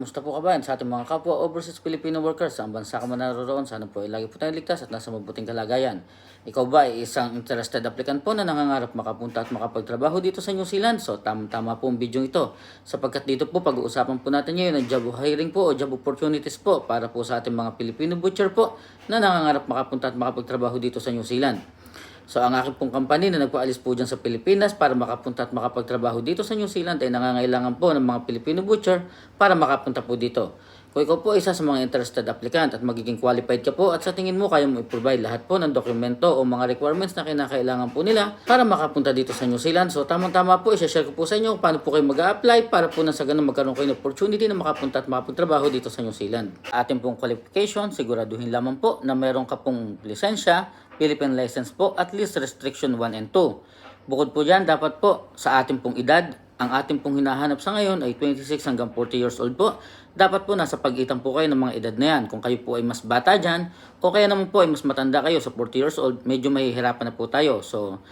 Musta po kabayan sa ating mga kapwa overseas Filipino workers sa bansa ka man naroon, sana po ay lagi po tayong ligtas at nasa mabuting kalagayan. Ikaw ba ay isang interested applicant po na nangangarap makapunta at makapagtrabaho dito sa New Zealand? So tama po ang video ito sapagkat dito po pag-uusapan po natin ngayon ang job hiring po o job opportunities po para po sa ating mga Filipino butcher po na nangangarap makapunta at makapagtrabaho dito sa New Zealand. So ang aking pong company na nagpaalis po dyan sa Pilipinas para makapunta at makapagtrabaho dito sa New Zealand ay nangangailangan po ng mga Filipino butcher para makapunta po dito. Kung ikaw po isa sa mga interested applicant at magiging qualified ka po at sa tingin mo kaya mo i-provide lahat po ng dokumento o mga requirements na kinakailangan po nila para makapunta dito sa New Zealand. So tamang-tama po, i-share ko po sa inyo kung paano po kayo mag-a-apply para po na sa ganun magkaroon kayo ng opportunity na makapunta at makapagtrabaho dito sa New Zealand. Ating pong qualification, siguraduhin lamang po na meron ka pong lisensya, Philippine license po, at least restriction 1 and 2. Bukod po dyan, dapat po sa ating pong edad, ang ating pong hinahanap sa ngayon ay 26 hanggang 40 years old po. Dapat po nasa pagitan po kayo ng mga edad na yan. Kung kayo po ay mas bata dyan, o kaya naman po ay mas matanda kayo sa 40 years old, medyo mahihirapan na po tayo. So,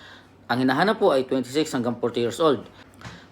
ang hinahanap po ay 26 hanggang 40 years old.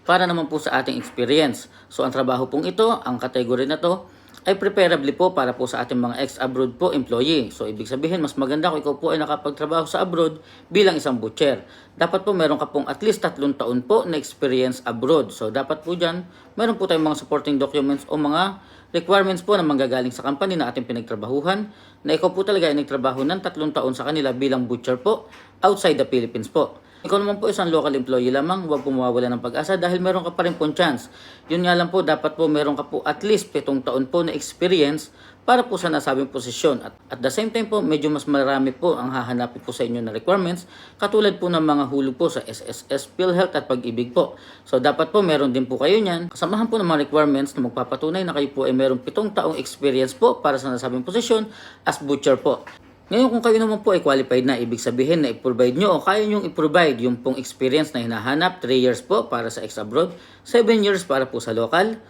Para naman po sa ating experience. So, ang trabaho pong ito, ang category na to, ay preferably po para po sa ating mga ex-abroad po employee. So, ibig sabihin, mas maganda kung ikaw po ay nakapagtrabaho sa abroad bilang isang butcher. Dapat po meron ka pong at least 3 taon po na experience abroad. So, dapat po dyan, meron po tayong mga supporting documents o mga requirements po na manggagaling sa company na ating pinagtrabahuhan na ikaw po talaga ay nagtrabaho ng 3 taon sa kanila bilang butcher po outside the Philippines po. Ikaw naman po isang local employee lamang, huwag po mawawala ng pag-asa dahil meron ka pa rin pong chance. Yun nga lang po, dapat po meron ka po at least 7 taon po na experience para po sa nasabing posisyon. At the same time po, medyo mas marami po ang hahanapin po sa inyo na requirements katulad po ng mga hulog po sa SSS, PhilHealth at Pag-ibig po. So dapat po meron din po kayo niyan. Kasamahan po ng mga requirements na magpapatunay na kayo po ay meron 7 taong experience po para sa nasabing posisyon as butcher po. Ngayon kung kayo naman po ay qualified na, ibig sabihin na i-provide nyo o kaya nyo i-provide yung pong experience na hinahanap, 3 years po para sa ex-abroad, 7 years para po sa local,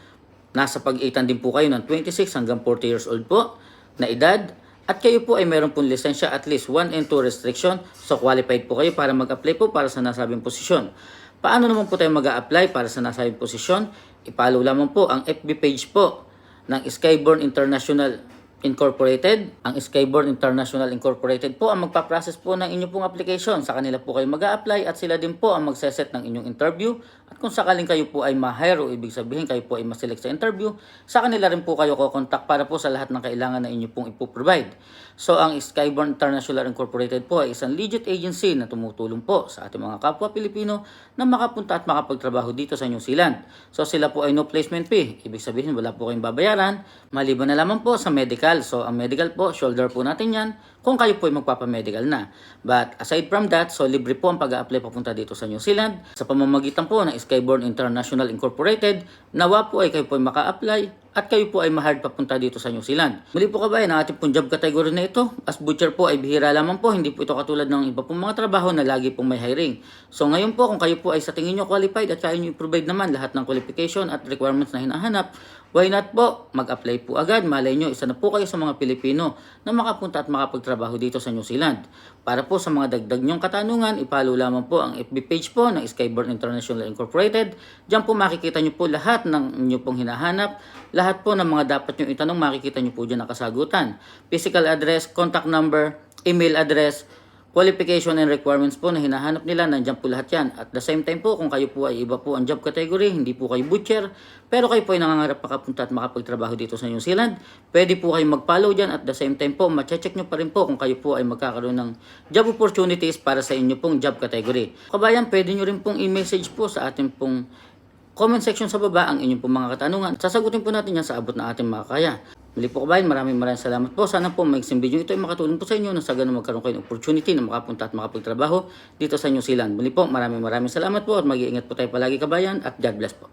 nasa pag-itan din po kayo ng 26 hanggang 40 years old po na edad, at kayo po ay meron pong lisensya at least 1 and 2 restriction, so qualified po kayo para mag-apply po para sa nasabing posisyon. Paano naman po tayo mag-a-apply para sa nasabing posisyon? I-follow lamang po ang FB page po ng Skyborn International Incorporated. Ang Skyborn International Incorporated po ang magpa-process po ng inyong pong application. Sa kanila po kayo mag-a-apply at sila din po ang magseset ng inyong interview. At kung sakaling kayo po ay ma-hire o ibig sabihin kayo po ay ma-select sa interview, sa kanila rin po kayo ko-contact para po sa lahat ng kailangan na inyo pong ipoprovide. So ang Skyborn International Incorporated po ay isang legit agency na tumutulong po sa ating mga kapwa Pilipino na makapunta at makapagtrabaho dito sa New Zealand. So sila po ay no placement fee. Ibig sabihin wala po kayong babayaran, maliban na lamang po sa medical. So ang medical po, shoulder po natin yan kung kayo po ay magpapamedical na. But aside from that, so libre po ang pag-a-apply papunta dito sa New Zealand sa pamamagitan po ng Skyborn International Incorporated. Nawa po ay kayo po ay maka-apply at kayo po ay ma-hire papunta dito sa New Zealand. Muli po kabayan, ang ating pong job category na ito, as butcher po ay bihira lamang po, hindi po ito katulad ng iba pong mga trabaho na lagi pong may hiring. So ngayon po, kung kayo po ay sa tingin nyo qualified at kaya nyo i-provide naman lahat ng qualification at requirements na hinahanap, why not po, mag-apply po agad. Malay nyo, isa na po kayo sa mga Pilipino na makapunta at makapagtrabaho dito sa New Zealand. Para po sa mga dagdag nyong katanungan, ipalo lamang po ang FB page po ng Skyborn International Incorporated. Diyan po makikita nyo po lahat ng inyo pong hinahanap. Lahat po ng mga dapat nyo itanong, makikita nyo po dyan nakasagutan. Physical address, contact number, email address, qualification and requirements po na hinahanap nila, nandiyan po lahat yan. At the same time po, kung kayo po ay iba po ang job category, hindi po kayo butcher, pero kayo po ay nangangarap makapunta at makapagtrabaho dito sa New Zealand, pwede po kayo mag-follow dyan. At the same time po, ma-check nyo pa rin po kung kayo po ay magkakaroon ng job opportunities para sa inyo pong job category. Kabayan, pwede nyo rin pong i-message po sa ating pong comment section sa baba ang inyong pong mga katanungan. Sasagutin po natin yan sa abot ng ating makakaya. Muli po kabayan, maraming salamat po. Sana po maiksing video ito ay makatulong po sa inyo na sa ganun magkaroon kayo ng opportunity na makapunta at makapagtrabaho dito sa New Zealand. Muli po, maraming salamat po at mag-iingat po tayo palagi kabayan at God bless po.